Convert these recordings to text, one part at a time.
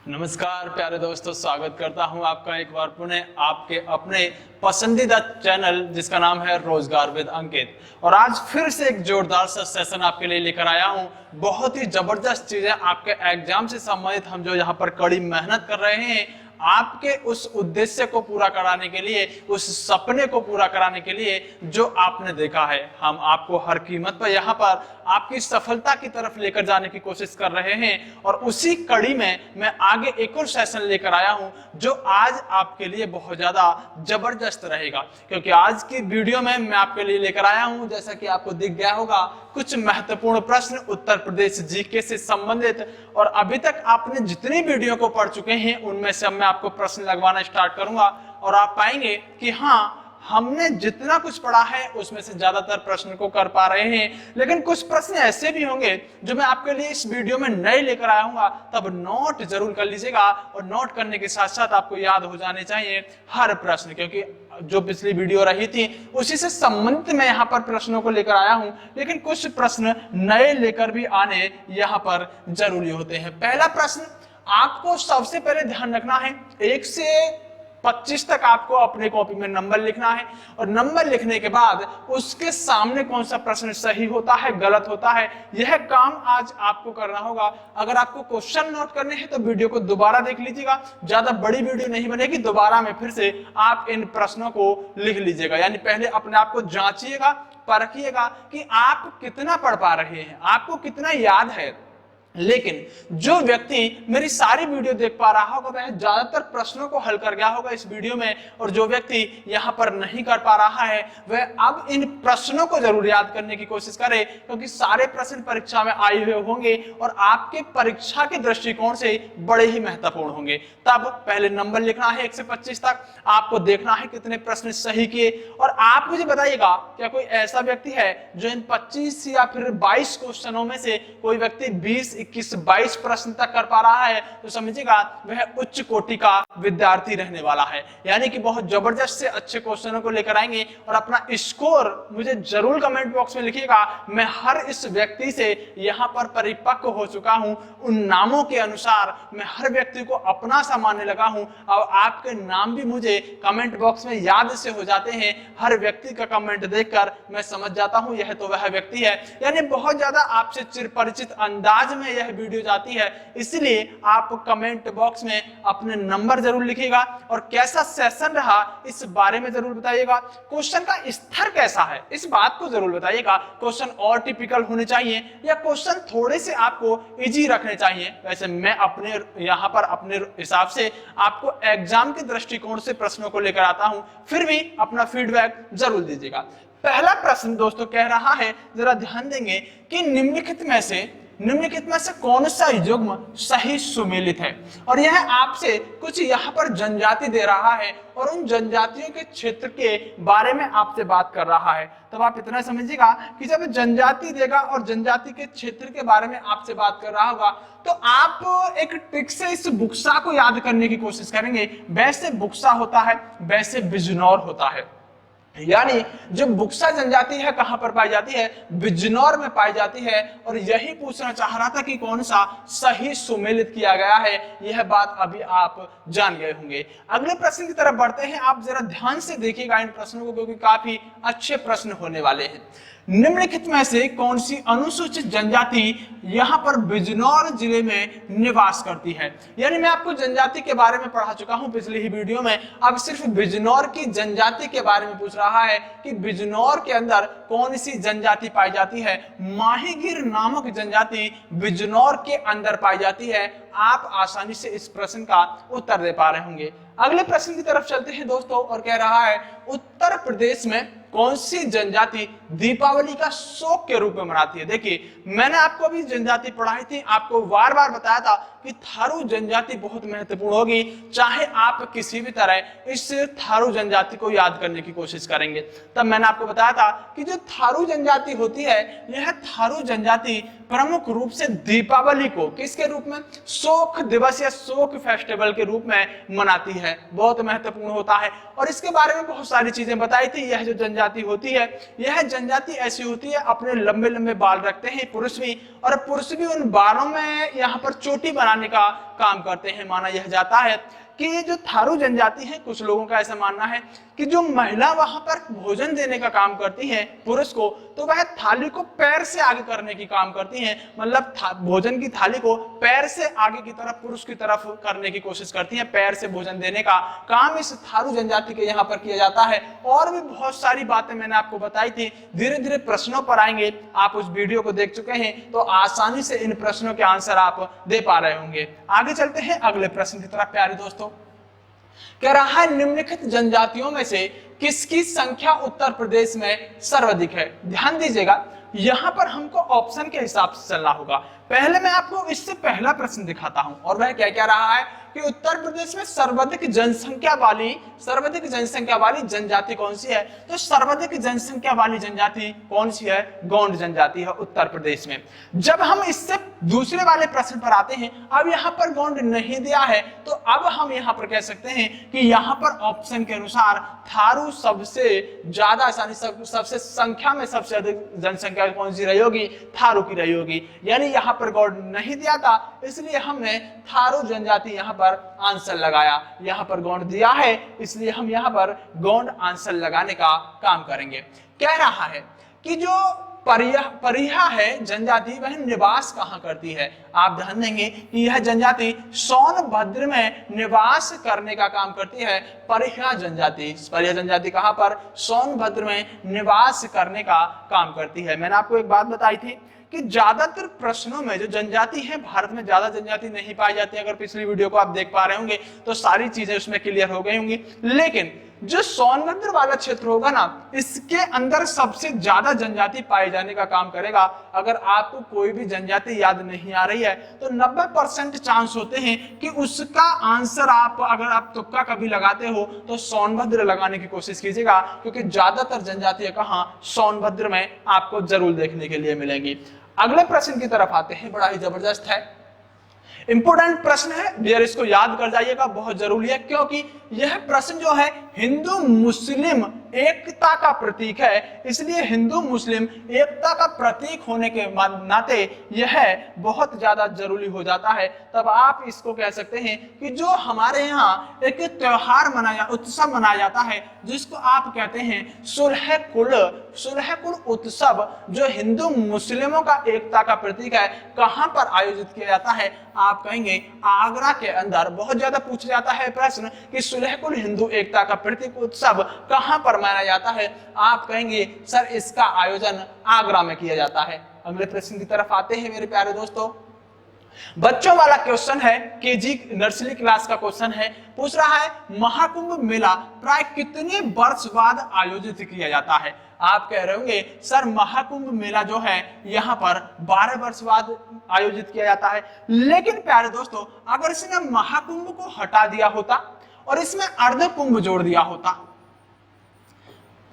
नमस्कार प्यारे दोस्तों, स्वागत करता हूं आपका एक बार पुनः आपके अपने पसंदीदा चैनल जिसका नाम है रोजगार विद अंकित। और आज फिर से एक जोरदार सा सेशन आपके लिए लेकर आया हूं। बहुत ही जबरदस्त चीजें आपके एग्जाम से संबंधित हम जो यहाँ पर कड़ी मेहनत कर रहे हैं आपके उस उद्देश्य को पूरा कराने के लिए, उस सपने को पूरा कराने के लिए जो आपने देखा है। हम आपको हर कीमत पर यहाँ पर आपकी सफलता की तरफ लेकर जाने की कोशिश कर रहे हैं। और उसी कड़ी में मैं आगे एक और सेशन लेकर आया हूं जो आज आपके लिए बहुत ज्यादा जबरदस्त रहेगा, क्योंकि आज की वीडियो में मैं आपके लिए लेकर आया हूं, जैसा कि आपको दिख गया होगा, कुछ महत्वपूर्ण प्रश्न उत्तर प्रदेश जीके से संबंधित। और अभी तक आपने जितनी वीडियो को पढ़ चुके हैं उनमें से मैं आपको प्रश्न लगवाना स्टार्ट करूंगा और आप पाएंगे कि हाँ, हमने जितना कुछ पढ़ा है उसमें से ज्यादातर प्रश्न को कर पा रहे हैं। लेकिन कुछ प्रश्न ऐसे भी होंगे जो मैं आपके लिए इस वीडियो में नए लेकर आया हूँ, तब नोट जरूर कर लीजिएगा। और नोट करने के साथ साथ आपको याद हो जाने चाहिए हर प्रश्न, क्योंकि जो पिछली वीडियो रही थी उसी से संबंधित मैं यहाँ पर प्रश्नों को लेकर आया हूँ, लेकिन कुछ प्रश्न नए लेकर भी आने यहाँ पर जरूरी होते हैं। पहला प्रश्न आपको सबसे पहले ध्यान रखना है, 1 से 25 तक आपको अपने कॉपी में नंबर लिखना है। और नंबर लिखने के बाद उसके सामने कौन सा प्रश्न सही होता है, गलत होता है, यह काम आज आपको करना होगा। अगर आपको क्वेश्चन नोट करने हैं तो वीडियो को दोबारा देख लीजिएगा, ज्यादा बड़ी वीडियो नहीं बनेगी, दोबारा में फिर से आप इन प्रश्नों को लिख लीजिएगा। यानी पहले अपने आप को जांचिएगा, परखिएगा कि आप कितना पढ़ पा रहे हैं, आपको कितना याद है। लेकिन जो व्यक्ति मेरी सारी वीडियो देख पा रहा होगा वह ज्यादातर प्रश्नों को हल कर गया होगा इस वीडियो में, और जो व्यक्ति यहाँ पर नहीं कर पा रहा है वह अब इन प्रश्नों को जरूर याद करने की कोशिश करे, क्योंकि सारे प्रश्न परीक्षा में आए हुए होंगे और आपके परीक्षा के दृष्टिकोण से बड़े ही महत्वपूर्ण होंगे। तब पहले नंबर लिखना है 1 से 25 तक, आपको देखना है कितने प्रश्न सही किए। और आप मुझे बताइएगा, क्या कोई ऐसा व्यक्ति है जो इन 25 या फिर 22 क्वेश्चनों में से कोई व्यक्ति 20, 21, 22 प्रश्न तक कर पा रहा है, तो समझिएगा वह उच्च कोटि का विद्यार्थी रहने वाला है। यानी कि बहुत जबरदस्त से अच्छे क्वेश्चनों को लेकर आएंगे। और अपना स्कोर मुझे जरूर कमेंट बॉक्स में लिखिएगा। मैं हर इस व्यक्ति से यहाँ पर परिपक्व हो चुका हूं, उन नामों के अनुसार मैं हर व्यक्ति को अपना सा मानने लगा हूं। अब आपके नाम भी मुझे कमेंट बॉक्स में याद से हो जाते हैं। हर व्यक्ति का कमेंट देखकर मैं समझ जाता हूं यह तो वह व्यक्ति है। यानी बहुत ज्यादा आपसे चिरपरिचित अंदाज में यह वीडियो जाती है, इसलिए आप कमेंट बॉक्स में अपने नंबर जरूर लिखिएगा और कैसा सेशन रहा इस बारे में जरूर बताइएगा। क्वेश्चन का स्तर कैसा है इस बात को जरूर बताइएगा। क्वेश्चन और टिपिकल होने चाहिए या क्वेश्चन थोड़े से आपको इजी रखने चाहिए। वैसे मैं अपने यहाँ पर अपने हिसाब से आपको एग्जाम के दृष्टिकोण से प्रश्नों को लेकर आता हूं, फिर भी अपना फीडबैक जरूर दीजिएगा। पहला प्रश्न दोस्तों कह रहा है, जरा ध्यान देंगे कि निम्नलिखित में से कौन सा युग्म सही सुमेलित है। और यह आपसे कुछ यहाँ पर जनजाति दे रहा है और उन जनजातियों के क्षेत्र के बारे में आपसे बात कर रहा है। तब आप इतना समझिएगा कि जब जनजाति देगा और जनजाति के क्षेत्र के बारे में आपसे बात कर रहा होगा तो आप एक ट्रिक से इस बुक्सा को याद करने की कोशिश करेंगे। वैसे बुक्सा होता है, वैसे बिजनौर होता है। यानी जो बुक्सा जनजाति है कहां पर पाई जाती है, बिजनौर में पाई जाती है। और यही पूछना चाह रहा था कि कौन सा सही सुमेलित किया गया है, यह बात अभी आप जान गए होंगे। अगले प्रश्न की तरफ बढ़ते हैं। आप जरा ध्यान से देखिएगा इन प्रश्नों को, क्योंकि काफी अच्छे प्रश्न होने वाले हैं। निम्नलिखित में से कौन सी अनुसूचित जनजाति यहाँ पर बिजनौर जिले में निवास करती है। यानी मैं आपको जनजाति के बारे में पढ़ा चुका हूं पिछली ही वीडियो में, अब सिर्फ बिजनौर की जनजाति के बारे में पूछ रहा है कि बिजनौर के अंदर कौन सी जनजाति पाई जाती है। माहीगीर नामक जनजाति बिजनौर के अंदर पाई जाती है। आप आसानी से इस प्रश्न का उत्तर दे पा रहे होंगे। अगले प्रश्न की तरफ चलते हैं दोस्तों, और कह रहा है उत्तर प्रदेश में कौन सी जनजाति दीपावली का शौक के रूप में मनाती है। देखिए, मैंने आपको अभी जनजाति पढ़ाई थी, आपको बार बार बताया था कि थारू जनजाति बहुत महत्वपूर्ण होगी। चाहे आप किसी भी तरह इस थारू जनजाति को याद करने की कोशिश करेंगे, तब मैंने आपको बताया था कि जो थारू जनजाति होती है, यह थारू जनजाति प्रमुख रूप से दीपावली को किसके रूप में, शोक दिवस या शोक फेस्टिवल के रूप में मनाती है। बहुत महत्वपूर्ण होता है। और इसके बारे में बहुत सारी चीजें बताई थी। यह जो जनजाति होती है, यह जनजाति ऐसी होती है, अपने लंबे लंबे बाल रखते हैं पुरुष भी, और पुरुष भी उन बालों में यहाँ पर चोटी बनाने का काम करते हैं। माना यह जाता है कि ये जो थारू जनजाति है, कुछ लोगों का ऐसा मानना है कि जो महिला वहां पर भोजन देने का काम करती है पुरुष को, तो वह थाली को पैर से आगे करने की काम करती हैं। मतलब भोजन की थाली को पैर से आगे की तरफ, पुरुष की तरफ करने की कोशिश करती हैं। पैर से भोजन देने का काम इस थारू जनजाति के यहाँ पर किया जाता है। और भी बहुत सारी बातें मैंने आपको बताई थी, धीरे धीरे प्रश्नों पर आएंगे। आप उस वीडियो को देख चुके हैं तो आसानी से इन प्रश्नों के आंसर आप दे पा रहे होंगे। आगे चलते हैं अगले प्रश्न की तरफ प्यारे दोस्तों। कह रहा है निम्नलिखित जनजातियों में से किसकी संख्या उत्तर प्रदेश में सर्वाधिक है। ध्यान दीजिएगा, यहां पर हमको ऑप्शन के हिसाब से चलना होगा। पहले मैं आपको इससे पहला प्रश्न दिखाता हूं, और वह क्या कह रहा है कि उत्तर प्रदेश में सर्वाधिक जनसंख्या वाली जनजाति कौन सी है। तो सर्वाधिक जनसंख्या वाली जनजाति कौन सी है? गोंड जनजाति है उत्तर प्रदेश में। जब हम इससे दूसरे वाले प्रश्न पर आते हैं, अब यहाँ पर गोंड नहीं दिया है, तो अब हम यहाँ पर कह सकते हैं कि यहाँ पर ऑप्शन के अनुसार थारू सबसे ज्यादा सबसे संख्या में सबसे अधिक जनसंख्या कौन सी रही होगी? थारू की रही होगी। यानी यहाँ पर गोंड नहीं दिया था, इसलिए हमने थारू जनजाति यहाँ पर आंसर लगाया। यहाँ पर गोंड दिया है, इसलिए हम यहाँ पर गोंड आंसर लगाने का काम करेंगे। कह रहा है कि जो परिहा है जनजाति, वह निवास कहाँ करती है। आप ध्यान देंगे कि यह जनजाति सोनभद्र में निवास करने का काम करती है। परिहा जनजाति कहाँ पर? सोनभद्र में निवास करने का काम करती है। मैंने आपको एक बात बताई थी कि ज्यादातर प्रश्नों में जो जनजाति है, भारत में ज्यादा जनजाति नहीं पाई जाती। अगर पिछली वीडियो को आप देख पा रहे होंगे तो सारी चीजें उसमें क्लियर हो गई होंगी। लेकिन जो सोनभद्र वाला क्षेत्र होगा ना, इसके अंदर सबसे ज्यादा जनजाति पाए जाने का काम करेगा। अगर आपको कोई भी जनजाति याद नहीं आ रही है तो 90% चांस होते हैं कि उसका आंसर अगर आप तुक्का कभी लगाते हो तो सोनभद्र लगाने की कोशिश कीजिएगा, क्योंकि ज्यादातर जनजातियां कहाँ? सोनभद्र में आपको जरूर देखने के लिए मिलेंगी। अगले प्रश्न की तरफ आते हैं, बड़ा ही जबरदस्त है, इंपोर्टेंट प्रश्न है, डियर इसको याद कर जाइएगा, बहुत जरूरी है, क्योंकि यह प्रश्न जो है हिंदू मुस्लिम एकता का प्रतीक है। इसलिए हिंदू मुस्लिम एकता का प्रतीक होने के नाते यह बहुत ज्यादा जरूरी हो जाता है। तब आप इसको कह सकते हैं कि जो हमारे यहाँ एक त्योहार उत्सव मनाया जाता है, जिसको आप कहते हैं सुलह कुल उत्सव, जो हिंदू मुस्लिमों का एकता का प्रतीक है, कहाँ पर आयोजित किया जाता है? आप कहेंगे आगरा के अंदर। बहुत ज्यादा पूछा जाता है प्रश्न कि सुलह कुल हिंदू एकता का प्रतीक उत्सव कहाँ पर मनाया जाता है। आप कहेंगे सर इसका आयोजन आगरा में किया जाता है। अगले प्रश्न की तरफ आते हैं मेरे प्यारे दोस्तों। बच्चों वाला क्वेश्चन है, केजी नर्सरी क्लास का क्वेश्चन है। पूछ रहा है महाकुंभ मेला प्राय कितने वर्ष बाद आयोजित किया जाता है। आप कह रहे होंगे सर महाकुंभ मेला जो है यहाँ पर 12 वर्ष बाद आयोजित किया जाता है। लेकिन प्यारे दोस्तों, अगर इसने महाकुंभ को हटा दिया होता और इसमें अर्ध कुंभ जोड़ दिया होता,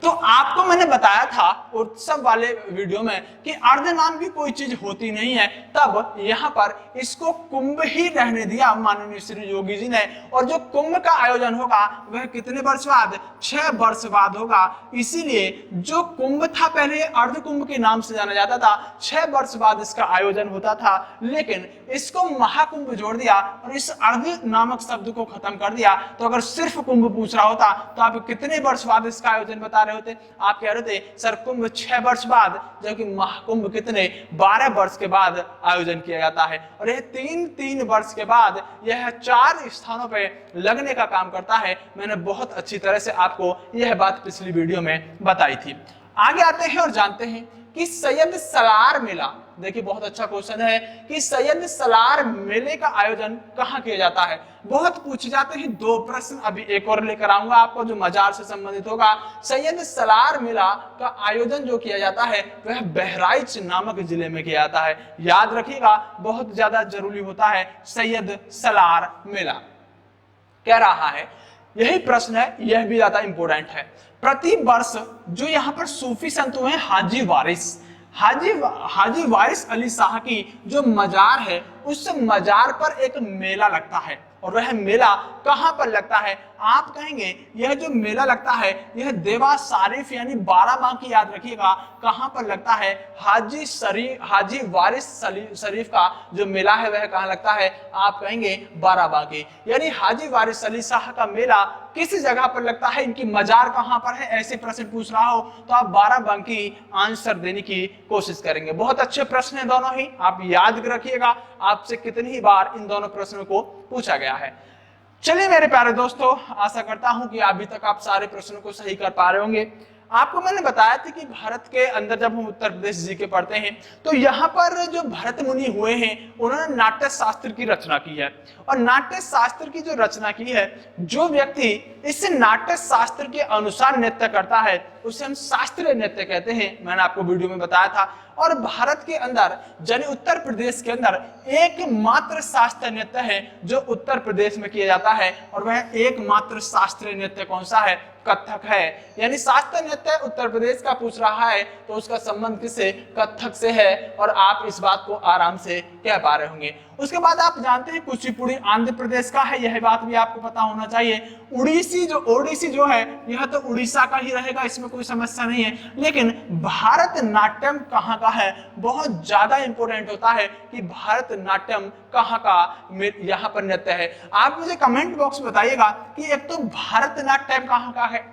तो आपको मैंने बताया था उत्सव वाले वीडियो में कि अर्ध नाम की कोई चीज होती नहीं है, तब यहाँ पर इसको कुंभ ही रहने दिया माननीय श्री योगी जी ने। और जो कुंभ का आयोजन होगा वह कितने वर्ष बाद? 6 वर्ष बाद होगा। इसीलिए जो कुंभ था पहले अर्ध कुंभ के नाम से जाना जाता था, 6 वर्ष बाद इसका आयोजन होता था। लेकिन इसको महाकुंभ जोड़ दिया और इस अर्ध नामक शब्द को खत्म कर दिया। तो अगर सिर्फ कुंभ पूछ रहा होता तो आप कितने वर्ष बाद इसका आयोजन बता रहे होते? आप कह रहे थे सर कुंभ 6 वर्ष बाद, जबकि महाकुंभ कितने? 12 वर्ष के बाद आयोजन किया जाता है। और यह 3 वर्ष के बाद यह 4 स्थानों पे लगने का काम करता है। मैंने बहुत अच्छी तरह से आपको यह बात पिछली वीडियो में बताई थी। आगे आते हैं और जानते हैं कि सैयद सलार मेला, देखिए बहुत अच्छा क्वेश्चन है कि सैयद सलार मेले का आयोजन कहाँ किया जाता है। बहुत पूछे जाते हैं। 2 प्रश्न अभी एक और लेकर आऊंगा आपको जो मजार से संबंधित होगा। सैयद सलार मेला का आयोजन जो किया जाता है वह बहराइच नामक जिले में किया जाता है। याद रखिएगा, बहुत ज्यादा जरूरी होता है सैयद सलार मेला। कह रहा है, यही प्रश्न है, यह भी ज्यादा इंपोर्टेंट है। प्रति वर्ष जो यहाँ पर सूफी संत हुए हाजी वारिस अली शाह की जो मजार है उस मजार पर एक मेला लगता है। और वह मेला कहां पर लगता है? आप कहेंगे यह जो मेला लगता है यह देवा शरीफ यानी बाराबांकी, याद रखिएगा कहां पर लगता है? हाजी वारिस शरीफ का जो मेला है वह कहां लगता है? आप कहेंगे बाराबांकी। यानी हाजी वारिस अली शाह का मेला किस जगह पर लगता है, इनकी मजार कहां पर है, ऐसे प्रश्न पूछ रहा हो तो आप बाराबांकी आंसर देने की कोशिश करेंगे। बहुत अच्छे प्रश्न है दोनों ही, आप याद रखिएगा आपसे कितनी ही बार इन दोनों प्रश्नों को पूछा गया है। चलिए मेरे प्यारे दोस्तों, आशा करता हूं कि अभी तक आप सारे प्रश्नों को सही कर पा रहे होंगे। आपको मैंने बताया था कि भारत के अंदर जब हम उत्तर प्रदेश जी के पढ़ते हैं तो यहाँ पर जो भरत मुनि हुए हैं उन्होंने नाट्य शास्त्र की रचना की है। और नाट्य शास्त्र की जो रचना की है, जो व्यक्ति इस नाट्य शास्त्र के अनुसार नृत्य करता है उसे हम शास्त्रीय नृत्य कहते हैं, मैंने आपको वीडियो में बताया था। और भारत के अंदर यानी उत्तर प्रदेश के अंदर एकमात्र शास्त्रीय नृत्य है जो उत्तर प्रदेश में किया जाता है, और वह एकमात्र शास्त्रीय नृत्य कौन सा है? कथक है। यानी शास्त्रीय नृत्य उत्तर प्रदेश का पूछ रहा है तो उसका संबंध किससे? कथक से है, और आप इस बात को आराम से कह पा रहे होंगे। उसके बाद आप जानते हैं कुचिपुड़ी आंध्र प्रदेश का है, यह बात भी आपको पता होना चाहिए। ओडिसी जो है यह तो उड़ीसा का ही रहेगा, इसमें कोई समस्या नहीं है। लेकिन भारतनाट्यम कहाँ का है? बहुत ज्यादा इंपॉर्टेंट होता है कि भारतनाट्यम कहाँ का यहाँ पर नृत्य है। आप मुझे कमेंट बॉक्स में बताइएगा कि एक तो भारतनाट्यम कहाँ का है,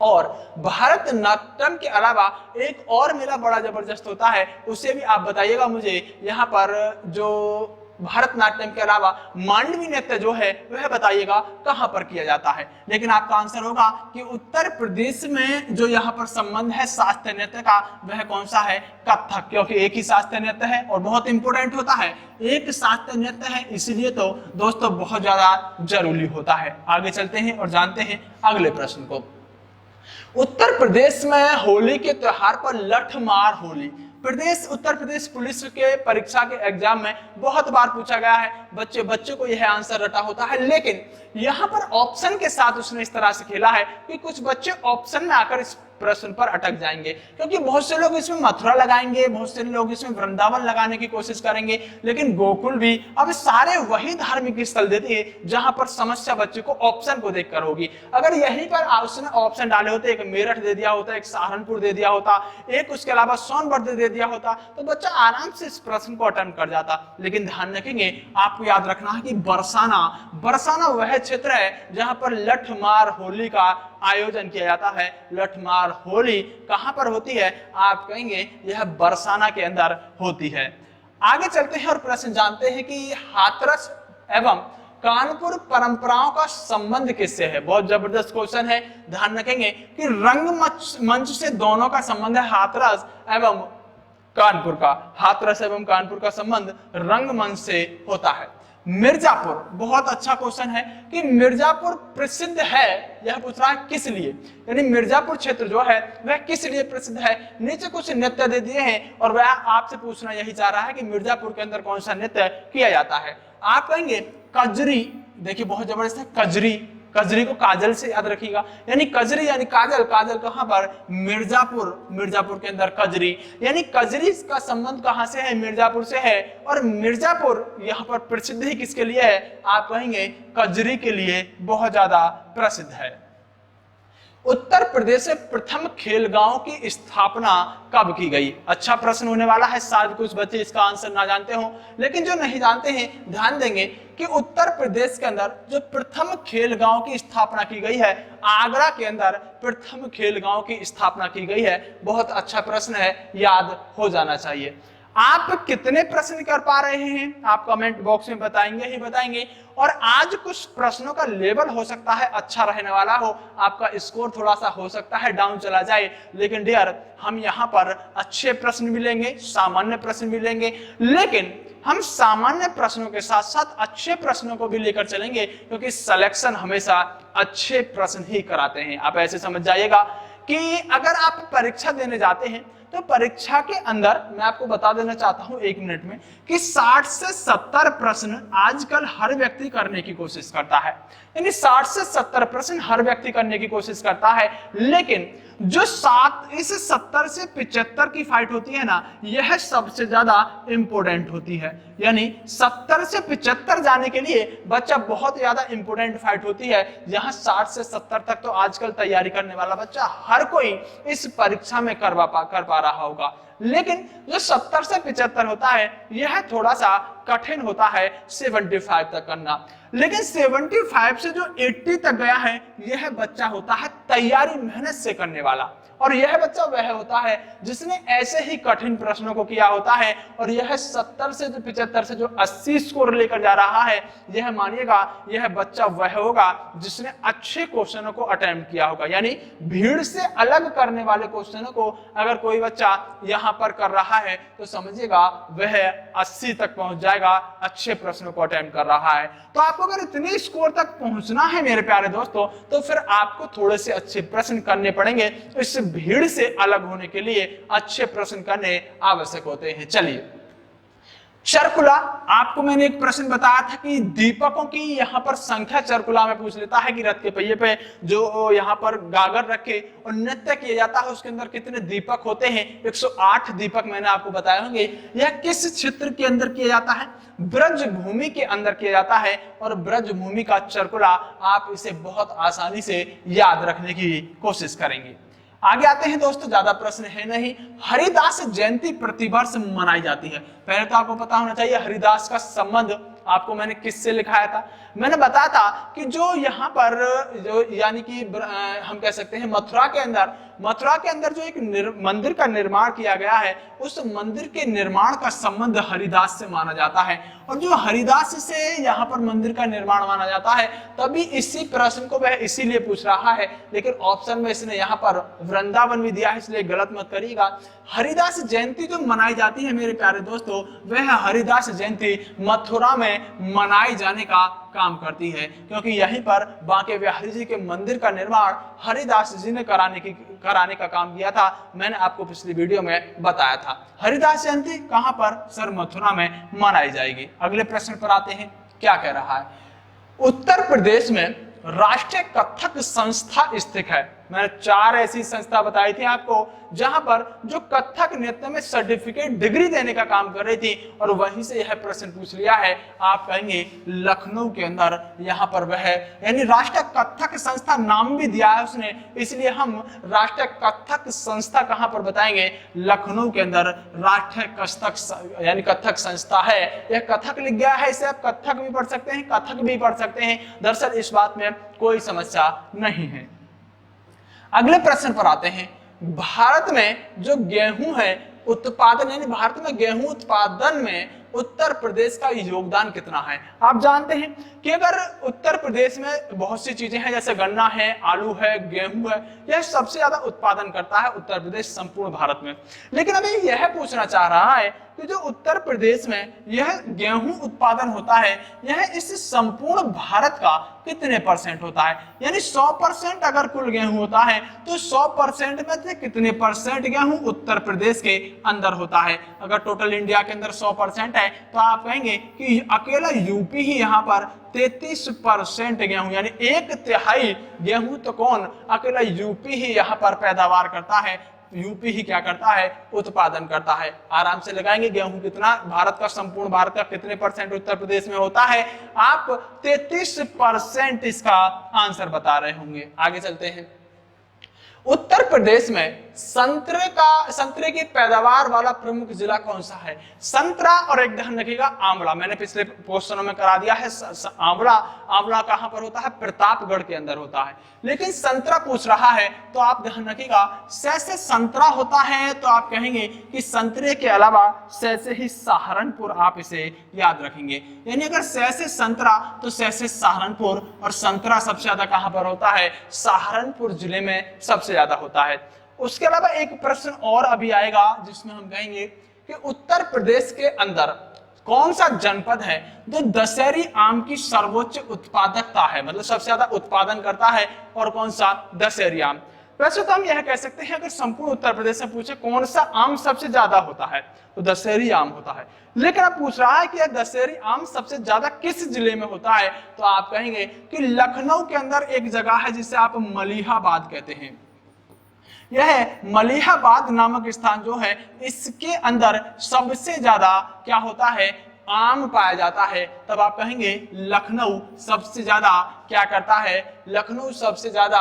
और भारतनाट्यम के अलावा एक और मेला बड़ा जबरदस्त होता है, उसे भी आप बताइएगा मुझे। यहाँ पर जो भारतनाट्यम के अलावा मांडवी नृत्य जो है वह बताइएगा कहां पर किया जाता है। लेकिन आपका आंसर होगा कि उत्तर प्रदेश में जो यहाँ पर संबंध है शास्त्रीय नृत्य का वह कौन सा है? कथक, क्योंकि एक ही शास्त्रीय नृत्य है और बहुत इंपॉर्टेंट होता है। एक शास्त्रीय नृत्य है इसलिए तो दोस्तों बहुत ज्यादा जरूरी होता है। आगे चलते हैं और जानते हैं अगले प्रश्न को। उत्तर प्रदेश में होली के त्योहार पर लठमार होली उत्तर प्रदेश पुलिस के परीक्षा के एग्जाम में बहुत बार पूछा गया है। बच्चे को यह आंसर रटा होता है, लेकिन यहाँ पर ऑप्शन के साथ उसने इस तरह से खेला है कि कुछ बच्चे ऑप्शन में आकर इस प्रश्न पर अटक जाएंगे, क्योंकि बहुत से लोग इसमें मथुरा लगाएंगे, बहुत से लोग इसमें वृंदावन लगाने की कोशिश करेंगे, लेकिन गोकुल भी, अब सारे वही धार्मिक स्थल देते हैं जहां पर समस्या बच्चे को ऑप्शन को देखकर होगी। अगर यहीं पर उसने ऑप्शन डाले होते, एक मेरठ दे दिया होता, एक सहारनपुर दे दिया होता, एक उसके अलावा सोनभद्र दे दिया होता, तो बच्चा आराम से इस प्रश्न को अटेम्प्ट कर जाता। लेकिन ध्यान रखेंगे, आपको याद रखना है कि बरसाना वह क्षेत्र है जहां पर लठमार होली का आयोजन किया जाता है। लठमार होली कहां पर होती है? आप कहेंगे यह बरसाना के अंदर होती है। आगे चलते हैं और प्रश्न जानते हैं कि हाथरस एवं कानपुर परंपराओं का संबंध किससे है? बहुत जबरदस्त क्वेश्चन है। ध्यान रखेंगे कि रंगमंच से दोनों का संबंध है, हाथरस एवं कानपुर का संबंध रंगमंच से होता है। मिर्जापुर, बहुत अच्छा क्वेश्चन है कि मिर्जापुर प्रसिद्ध है, यह पूछ रहा है किस लिए, यानी मिर्जापुर क्षेत्र जो है वह किस लिए प्रसिद्ध है। नीचे कुछ नृत्य दे दिए हैं और वह आपसे पूछना यही चाह रहा है कि मिर्जापुर के अंदर कौन सा नृत्य किया जाता है। आप कहेंगे कजरी, देखिए बहुत जबरदस्त है, कजरी को काजल से याद रखिएगा, यानी कजरी यानी काजल कहां पर? मिर्जापुर के अंदर कजरी, यानी कजरी का संबंध कहां से है? मिर्जापुर से है। और मिर्जापुर यहां पर प्रसिद्ध ही किसके लिए है? आप कहेंगे कजरी के लिए बहुत ज्यादा प्रसिद्ध है। उत्तर प्रदेश से प्रथम खेलगांव की स्थापना कब की गई? अच्छा प्रश्न होने वाला है, शायद कुछ बच्चे इसका आंसर ना जानते हो, लेकिन जो नहीं जानते हैं ध्यान देंगे कि उत्तर प्रदेश के अंदर जो प्रथम खेलगांव की स्थापना की गई है, आगरा के अंदर प्रथम खेलगांव की स्थापना की गई है। बहुत अच्छा प्रश्न है, याद हो जाना चाहिए। आप कितने प्रश्न कर पा रहे हैं आप कमेंट बॉक्स में बताएंगे। और आज कुछ प्रश्नों का लेवल हो सकता है अच्छा रहने वाला हो, आपका स्कोर थोड़ा सा हो सकता है डाउन चला जाए, लेकिन डियर हम यहाँ पर अच्छे प्रश्न भी लेंगे, सामान्य प्रश्न भी लेंगे, लेकिन हम सामान्य प्रश्नों के साथ साथ अच्छे प्रश्नों को भी लेकर चलेंगे, क्योंकि सिलेक्शन हमेशा अच्छे प्रश्न ही कराते हैं। आप ऐसे समझ जाइएगा कि अगर आप परीक्षा देने जाते हैं तो परीक्षा के अंदर मैं आपको बता देना चाहता हूं 1 मिनट में कि 60 से 70 प्रश्न आजकल हर व्यक्ति करने की कोशिश करता है, यानी 60 से 70 प्रश्न हर व्यक्ति करने की कोशिश करता है, लेकिन जो 70 से 75 की फाइट होती है ना, यह सबसे ज्यादा इंपोर्टेंट होती है। यानी 70 से 75 जाने के लिए बच्चा बहुत ज्यादा इंपोर्टेंट फाइट होती है। जहां 60 से 70 तक तो आजकल तैयारी करने वाला बच्चा हर कोई इस परीक्षा में कर पा रहा होगा, लेकिन जो 70 से 75 होता है यह थोड़ा सा कठिन होता है 75 तक करना। लेकिन 75 से जो 80 तक गया है यह बच्चा होता है तैयारी मेहनत से करने वाला, और यह बच्चा वह होता है जिसने ऐसे ही कठिन प्रश्नों को किया होता है। और यह 70 से 75 से जो 80 स्कोर लेकर जा रहा है, यह मानिएगा यह बच्चा वह होगा जिसने अच्छे क्वेश्चनों को अटेम्प्ट किया होगा। यानी भीड़ से अलग करने वाले क्वेश्चनों को अगर कोई बच्चा यहाँ पर कर रहा है तो समझिएगा वह 80 तक पहुंच जाएगा, अच्छे प्रश्नों को अटेम्प्ट कर रहा है। तो आपको अगर इतने स्कोर तक पहुंचना है मेरे प्यारे दोस्तों, तो फिर आपको थोड़े से अच्छे प्रश्न करने पड़ेंगे। इस भीड़ से अलग होने के लिए अच्छे प्रश्न करने आवश्यक होते हैं। चलिए, चरकुला, आपको मैंने एक प्रश्न बताया था कि दीपकों की यहाँ पर संख्या चरकुला में पूछ लेता है कि रथ के पहिए पे जो यहाँ पर गागर रखे और नृत्य किया जाता है उसके अंदर कितने दीपक होते हैं। 108 दीपक मैंने आपको बताए होंगे। यह किस क्षेत्र के अंदर किया जाता है? ब्रज भूमि के अंदर किया जाता है। और ब्रज भूमि का चरकुला आप इसे बहुत आसानी से याद रखने की कोशिश करेंगे। आगे आते हैं दोस्तों, ज्यादा प्रश्न है नहीं। हरिदास जयंती प्रतिवर्ष मनाई जाती है। पहले तो आपको पता होना चाहिए हरिदास का संबंध आपको मैंने किससे लिखाया था। मैंने बताया था कि जो यहाँ पर जो यानी कि हम कह सकते हैं मथुरा के अंदर जो एक मंदिर का निर्माण किया गया है, उस मंदिर के निर्माण का संबंध हरिदास से माना जाता है। और जो हरिदास से यहाँ पर मंदिर का निर्माण माना जाता है, तभी इसी प्रश्न को वह इसीलिए पूछ रहा है। लेकिन ऑप्शन में इसने यहाँ पर वृंदावन भी दिया है, इसलिए गलत मत करिएगा। हरिदास जयंती जो मनाई जाती है मेरे प्यारे दोस्तों, वह हरिदास जयंती मथुरा में मनाई जाने का काम करती है, क्योंकि यहीं पर बांके बिहारी जी के मंदिर का निर्माण हरिदास जी ने कराने का काम किया था। मैंने आपको पिछली वीडियो में बताया था। हरिदास जयंती कहां पर? सर मथुरा में मनाई जाएगी। अगले प्रश्न पर आते हैं, क्या कह रहा है? उत्तर प्रदेश में राष्ट्रीय कथक संस्था स्थित है। मैंने 4 ऐसी संस्था बताई थी आपको जहां पर जो कथक नृत्य में सर्टिफिकेट डिग्री देने का काम कर रही थी, और वहीं से यह प्रश्न पूछ लिया है। आप कहेंगे लखनऊ के अंदर यहाँ पर वह है, यानी राष्ट्रीय कथक संस्था नाम भी दिया है उसने, इसलिए हम राष्ट्रीय कथक संस्था कहां पर बताएंगे? लखनऊ के अंदर राष्ट्रीय कथक यानी कथक संस्था है। यह कथक लिख गया है, इसे आप कथक भी पढ़ सकते हैं, कथक भी पढ़ सकते हैं। दरअसल इस बात में कोई समस्या नहीं है। अगले प्रश्न पर आते हैं। भारत में जो गेहूं है उत्पादन, यानी भारत में गेहूं उत्पादन में उत्तर प्रदेश का योगदान कितना है? आप जानते हैं कि अगर उत्तर प्रदेश में बहुत सी चीजें हैं, जैसे गन्ना है, आलू है, गेहूं है, यह सबसे ज्यादा उत्पादन करता है उत्तर प्रदेश संपूर्ण भारत में। लेकिन अभी यह पूछना चाह रहा है कि जो उत्तर प्रदेश में यह गेहूं उत्पादन होता है, यह इस संपूर्ण भारत का कितने % होता है? यानी 100% अगर कुल गेहूं होता है तो 100% में से कितने % गेहूं उत्तर प्रदेश के अंदर होता है? अगर टोटल इंडिया के अंदर 100% है तो आप कहेंगे कि अकेला यूपी ही यहाँ पर 33% गेहूं, यानी 1/3 गेहूं तो कौन? अकेला यूपी ही यहाँ पर पैदावार करता है। यूपी ही क्या करता है? उत्पादन करता है। आराम से लगाएंगे गेहूं कितना भारत का, संपूर्ण भारत का कितने % उत्तर प्रदेश में होता है? आप 33% इसका आंसर बता रहे होंगे। आगे चलते हैं। उत्तर प्रदेश में संतरे की पैदावार वाला प्रमुख जिला कौन सा है? संतरा और एक ध्यान रखिएगा आंवला, मैंने पिछले क्वेश्चनों में करा दिया है। आंवला कहां पर होता है? प्रतापगढ़ के अंदर होता है। लेकिन संतरा पूछ रहा है तो आप ध्यान रखिएगा से संतरा होता है, तो आप कहेंगे कि संतरे के अलावा से ही सहारनपुर, आप इसे याद रखेंगे। यानी अगर से संतरा तो से सहारनपुर, और संतरा सबसे ज्यादा कहां पर होता है? सहारनपुर जिले में सबसे ज्यादा होता है। उसके अलावा एक प्रश्न और अभी आएगा जिसमें हम कहेंगे कि उत्तर प्रदेश के अंदर कौन सा जनपद है जो दशहरी आम की सर्वोच्च उत्पादकता है, मतलब सबसे ज्यादा उत्पादन करता है, और कौन सा? दशहरी आम। वैसे तो हम यह कह सकते हैं अगर संपूर्ण उत्तर प्रदेश से पूछे कौन सा आम सबसे ज्यादा होता है तो दशहरी आम होता है। लेकिन अब पूछ रहा है कि यह दशहरी आम सबसे ज्यादा किस जिले में होता है, तो आप कहेंगे कि लखनऊ के अंदर एक जगह है जिसे आप मलिहाबाद कहते हैं। यह मलिहाबाद नामक स्थान जो है इसके अंदर सबसे ज्यादा क्या होता है, आम पाया जाता है। तब आप कहेंगे लखनऊ सबसे ज्यादा क्या करता है, लखनऊ सबसे ज्यादा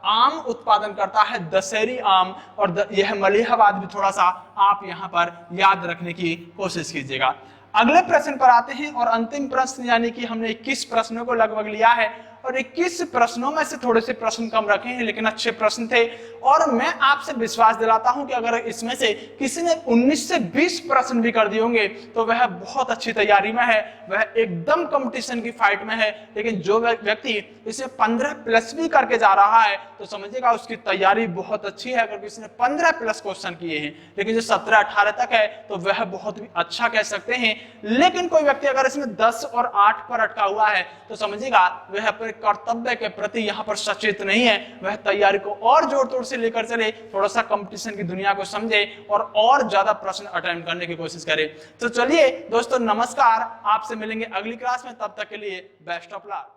आम उत्पादन करता है, दशहरी आम। और यह मलिहाबाद भी थोड़ा सा आप यहाँ पर याद रखने की कोशिश कीजिएगा। अगले प्रश्न पर आते हैं और अंतिम प्रश्न, यानी कि हमने 21 प्रश्नों को लगभग लिया है और 21 प्रश्नों में से थोड़े से प्रश्न कम रखे हैं लेकिन अच्छे प्रश्न थे। और मैं आपसे विश्वास दिलाता हूं कि अगर इसमें से किसी ने 19 से 20 प्रश्न भी कर दिए होंगे तो वह बहुत अच्छी तैयारी में है, वह एकदम कंपटीशन की फाइट में है। लेकिन जो व्यक्ति इसे 15 प्लस भी करके जा रहा है तो समझिएगा उसकी तैयारी बहुत अच्छी है। अगर किसी ने 15 प्लस क्वेश्चन किए हैं, लेकिन जो 17-18 तक है तो वह बहुत भी अच्छा कह सकते हैं। लेकिन कोई व्यक्ति अगर इसमें 10 और 8 पर अटका हुआ है तो समझिएगा वह अपने कर्तव्य के प्रति यहाँ पर सचेत नहीं है, वह तैयारी को और जोर तोड़ से लेकर चले, थोड़ा सा कंपटीशन की दुनिया को समझे और ज्यादा प्रश्न अटेम्प्ट करने की कोशिश करे। तो चलिए दोस्तों, नमस्कार, आपसे मिलेंगे अगली क्लास में, तब तक के लिए बेस्ट ऑफ लक।